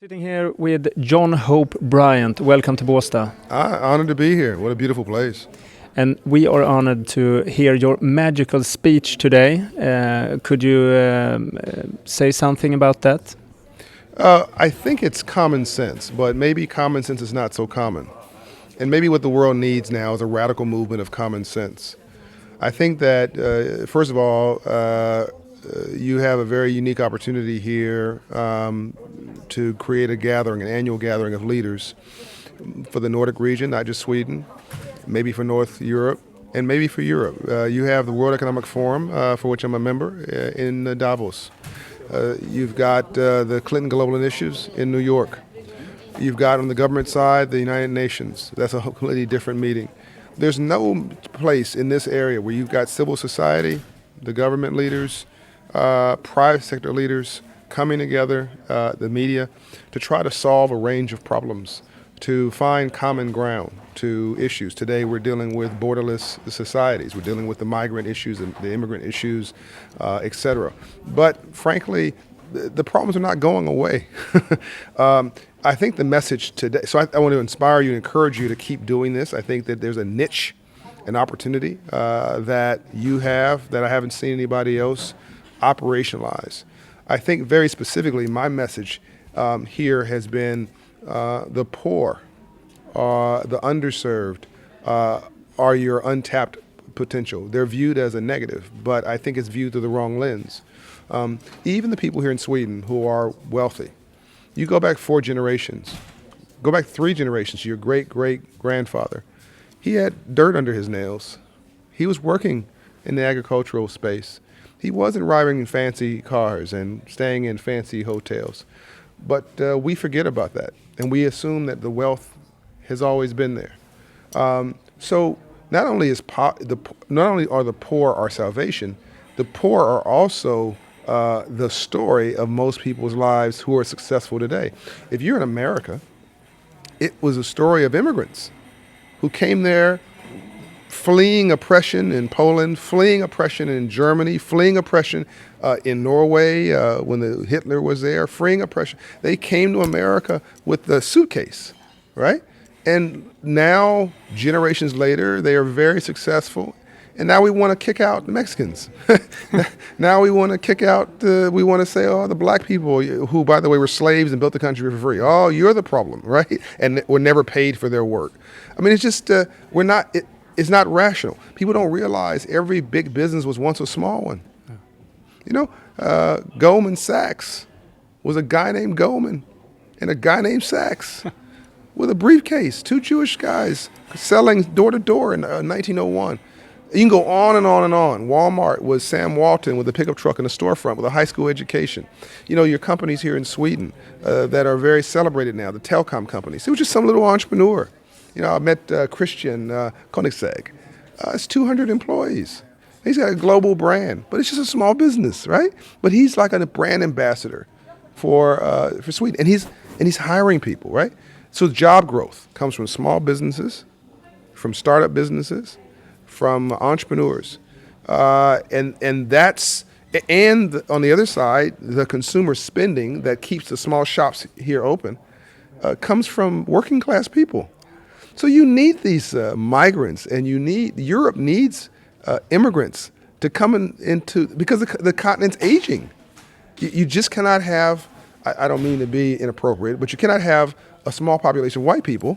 Sitting here with John Hope Bryant. Welcome to Båstad. Honored to be here. What a beautiful place. And we are honored to hear your magical speech today. Could you say something about that? I think it's common sense, but maybe common sense is not so common. And maybe what the world needs now is a radical movement of common sense. I think that, first of all, you have a very unique opportunity here to create a gathering, an annual gathering of leaders for the Nordic region, not just Sweden, maybe for North Europe, and maybe for Europe. You have the World Economic Forum, for which I'm a member, in Davos. You've got the Clinton Global Initiatives in New York. You've got on the government side the United Nations. That's a completely different meeting. There's no place in this area where you've got civil society, the government leaders, private sector leaders coming together, the media, to try to solve a range of problems, to find common ground to issues. Today we're dealing with borderless societies. We're dealing with the migrant issues, the immigrant issues, et cetera. But frankly, the problems are not going away. I think the message today, so I want to inspire you and encourage you to keep doing this. I think that there's a niche, an opportunity that you have that I haven't seen anybody else operationalize. I think very specifically my message here has been the poor, the underserved are your untapped potential. They're viewed as a negative, but I think it's viewed through the wrong lens. Even the people here in Sweden who are wealthy, you go back 4 generations, go back 3 generations to your great-great-grandfather. He had dirt under his nails. He was working in the agricultural space. He wasn't riding in fancy cars and staying in fancy hotels. But we forget about that, and we assume that the wealth has always been there. So not only are the poor our salvation, the poor are also the story of most people's lives who are successful today. If you're in America, it was a story of immigrants who came there fleeing oppression in Poland, fleeing oppression in Germany, fleeing oppression in Norway when Hitler was there, fleeing oppression. They came to America with the suitcase, right? And now, generations later, they are very successful. And now we want to kick out the Mexicans. Now we want to kick out, we want to say, oh, the black people who, by the way, were slaves and built the country for free. Oh, you're the problem, right? And were never paid for their work. I mean, it's just, it's not rational. People don't realize every big business was once a small one. You know, Goldman Sachs was a guy named Goldman and a guy named Sachs with a briefcase, 2 Jewish guys selling door to door in 1901. You can go on and on and on. Walmart was Sam Walton with a pickup truck in a storefront with a high school education. You know, your companies here in Sweden that are very celebrated now, the telecom companies. It was just some little entrepreneur. You know, I met Christian Koenigsegg. It's 200 employees. He's got a global brand, but it's just a small business, right? But he's like a brand ambassador for Sweden, and he's hiring people, right? So job growth comes from small businesses, from startup businesses, from entrepreneurs, and that's on the other side, the consumer spending that keeps the small shops here open comes from working class people. So you need these migrants, and Europe needs immigrants to come into, because the continent's aging. You just cannot have, I don't mean to be inappropriate, but you cannot have a small population of white people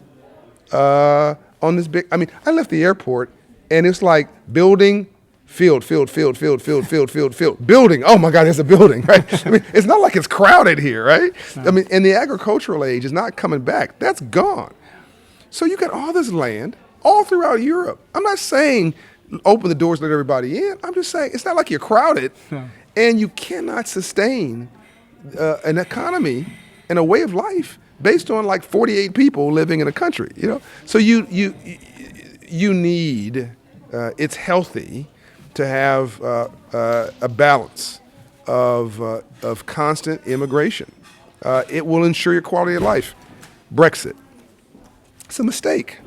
on this big, I mean, I left the airport and it's like building, field, building. Oh my God, there's a building, right? I mean, it's not like it's crowded here, right? I mean, and the agricultural age is not coming back. That's gone. So you got all this land all throughout Europe. I'm not saying open the doors, let everybody in. I'm just saying it's not like you're crowded, and you cannot sustain an economy and a way of life based on like 48 people living in a country. You know, so you need. It's healthy to have a balance of constant immigration. It will ensure your quality of life. Brexit. It's a mistake.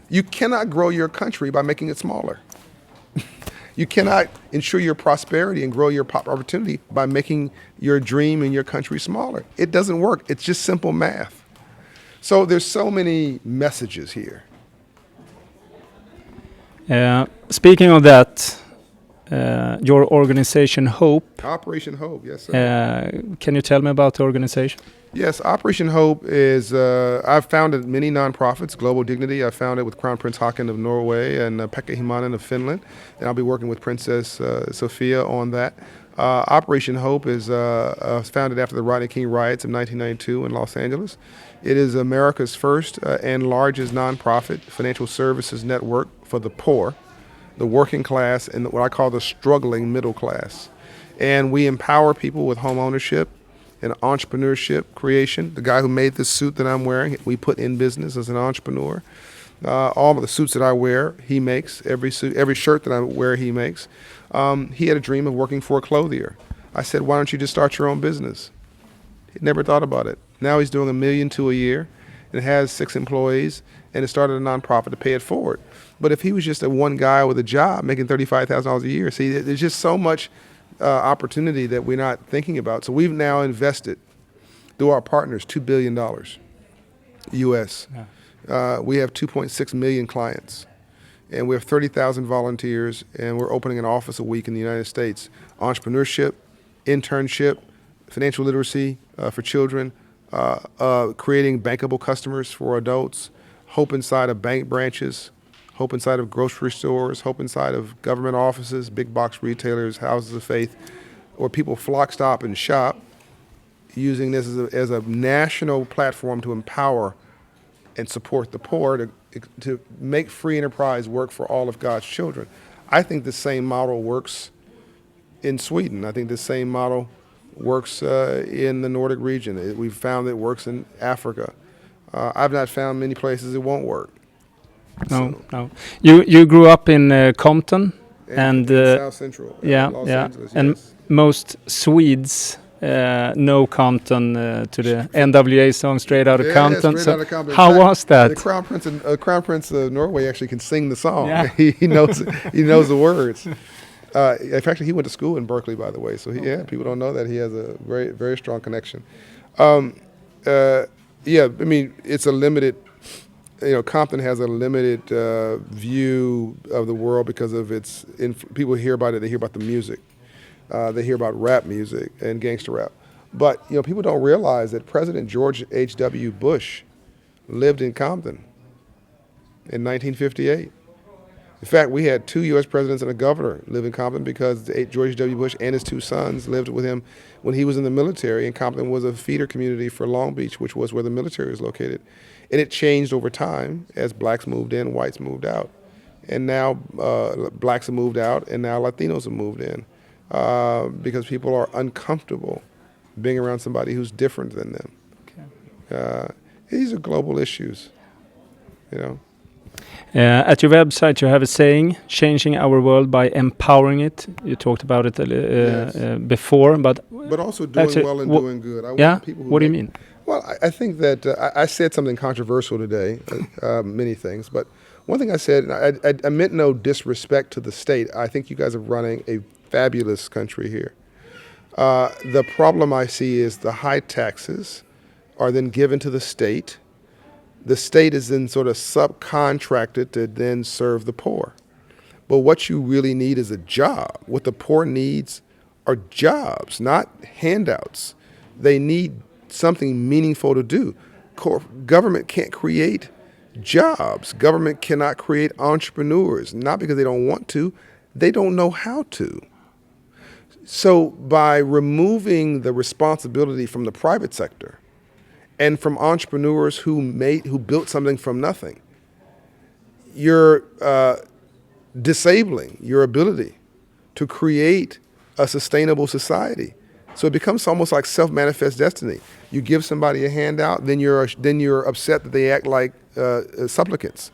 You cannot grow your country by making it smaller. You cannot ensure your prosperity and grow your opportunity by making your dream and your country smaller. It doesn't work. It's just simple math. So there's so many messages here. Speaking of that, your organization Hope. Operation Hope, yes, sir. Can you tell me about the organization? Yes, Operation Hope is, I've founded many nonprofits, Global Dignity. I founded with Crown Prince Haakon of Norway and Pekka Himanen of Finland. And I'll be working with Princess Sophia on that. Operation Hope is founded after the Rodney King riots of 1992 in Los Angeles. It is America's first and largest nonprofit financial services network for the poor, the working class, and what I call the struggling middle class. And we empower people with home ownership and entrepreneurship creation. The guy who made this suit that I'm wearing, we put in business as an entrepreneur. All of the suits that I wear, he makes. Every suit, every shirt that I wear, he makes. He had a dream of working for a clothier. I said, why don't you just start your own business? He never thought about it. Now he's doing $1 million a year and has 6 employees and has started a nonprofit to pay it forward. But if he was just a one guy with a job making $35,000 a year, see, there's just so much opportunity that we're not thinking about. So we've now invested through our partners $2 billion US. Yeah. We have 2.6 million clients, and we have 30,000 volunteers, and we're opening an office a week in the United States. Entrepreneurship, internship, financial literacy for children, creating bankable customers for adults, Hope inside of bank branches, Hope inside of grocery stores, Hope inside of government offices, big box retailers, houses of faith, where people flock, stop, and shop, using this as a national platform to empower and support the poor, to make free enterprise work for all of God's children. I think the same model works in Sweden. I think the same model works in the Nordic region. We've found it works in Africa. I've not found many places it won't work. No, so. No. You grew up in Compton and South Central. Los Angeles, and yes. Most Swedes know Compton to the NWA song "Straight Outta Compton." Straight Outta Compton. How was that? The Crown Prince of Norway actually can sing the song. Yeah. he knows the words. In fact, he went to school in Berkeley, by the way. So people don't know that he has a very, very strong connection. I mean, it's a limited. Compton has a limited view of the world because of its. People hear about it. They hear about the music. They hear about rap music and gangster rap. But people don't realize that President George H.W. Bush lived in Compton in 1958. In fact, we had 2 U.S. presidents and a governor live in Compton because George W. Bush and his 2 sons lived with him when he was in the military, and Compton was a feeder community for Long Beach, which was where the military was located. And it changed over time as blacks moved in, whites moved out. And now blacks have moved out, and now Latinos have moved in because people are uncomfortable being around somebody who's different than them. Okay. These are global issues, At your website, you have a saying, changing our world by empowering it. You talked about it yes. Before, but also doing well and doing good. I want people who what do you mean? Well, I think that I said something controversial today, many things, but one thing I said, I meant no disrespect to the state. I think you guys are running a fabulous country here. The problem I see is the high taxes are then given to the state. The state is then sort of subcontracted to then serve the poor. But what you really need is a job. What the poor needs are jobs, not handouts. They need something meaningful to do. Government can't create jobs. Government cannot create entrepreneurs, not because they don't want to, they don't know how to. So by removing the responsibility from the private sector and from entrepreneurs who built something from nothing, you're disabling your ability to create a sustainable society. So it becomes almost like self-manifest destiny. You give somebody a handout, then you're upset that they act like supplicants.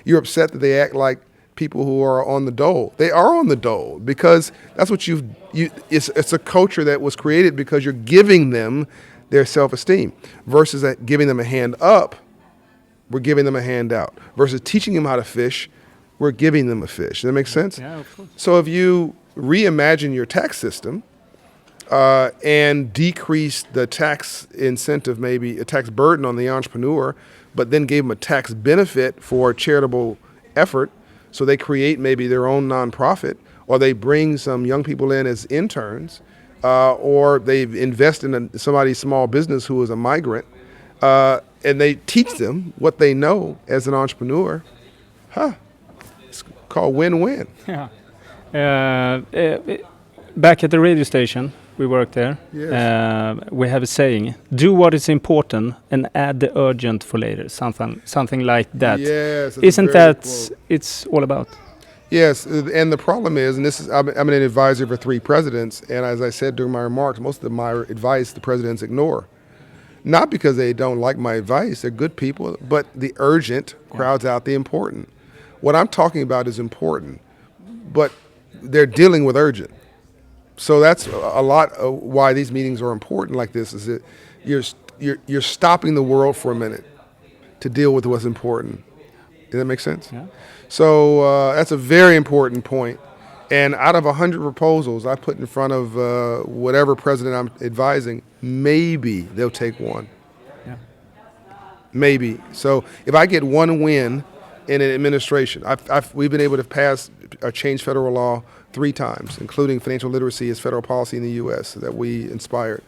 You're upset that they act like people who are on the dole. They are on the dole because that's what it's a culture that was created because you're giving them their self-esteem versus giving them a hand up, we're giving them a hand out. Versus teaching them how to fish, we're giving them a fish. Does that make sense? Yeah, of course. So if you reimagine your tax system and decrease the tax incentive, maybe a tax burden on the entrepreneur, but then gave them a tax benefit for charitable effort, so they create maybe their own nonprofit, or they bring some young people in as interns, or they invest in somebody's small business who is a migrant, and they teach them what they know as an entrepreneur. It's called win-win. Yeah. Back at the radio station, we work there. Yes. We have a saying: "Do what is important and add the urgent for later." Something like that. Yes. Isn't that it's all about? Yes, and the problem is, and this is, I'm an advisor for 3 presidents, and as I said during my remarks, most of my advice the presidents ignore. Not because they don't like my advice, they're good people, but the urgent crowds out the important. What I'm talking about is important, but they're dealing with urgent. So that's a lot of why these meetings are important like this, is that you're stopping the world for a minute to deal with what's important. Does that make sense? Yeah. So that's a very important point. And out of 100 proposals I put in front of whatever president I'm advising, maybe they'll take one. Yeah. Maybe. So if I get one win in an administration, we've been able to pass or change federal law 3 times, including financial literacy as federal policy in the U.S. that we inspired.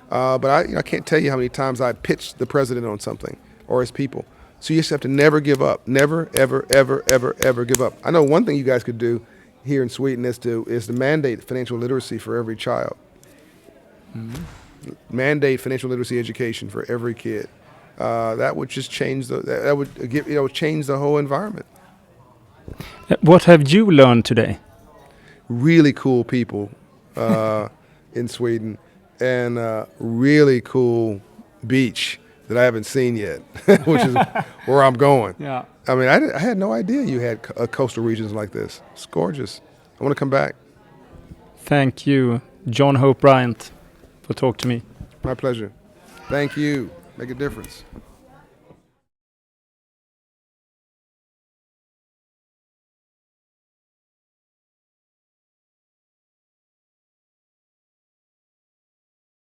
But I can't tell you how many times I pitched the president on something or his people. So you just have to never give up. Never, ever, ever, ever, ever give up. I know one thing you guys could do here in Sweden is to mandate financial literacy for every child. Mm-hmm. Mandate financial literacy education for every kid. That would just change change the whole environment. What have you learned today? Really cool people in Sweden, and really cool beach that I haven't seen yet, which is where I'm going. Yeah. I mean, I had no idea you had coastal regions like this. It's gorgeous. I want to come back. Thank you, John Hope Bryant, for talking to me. My pleasure. Thank you. Make a difference.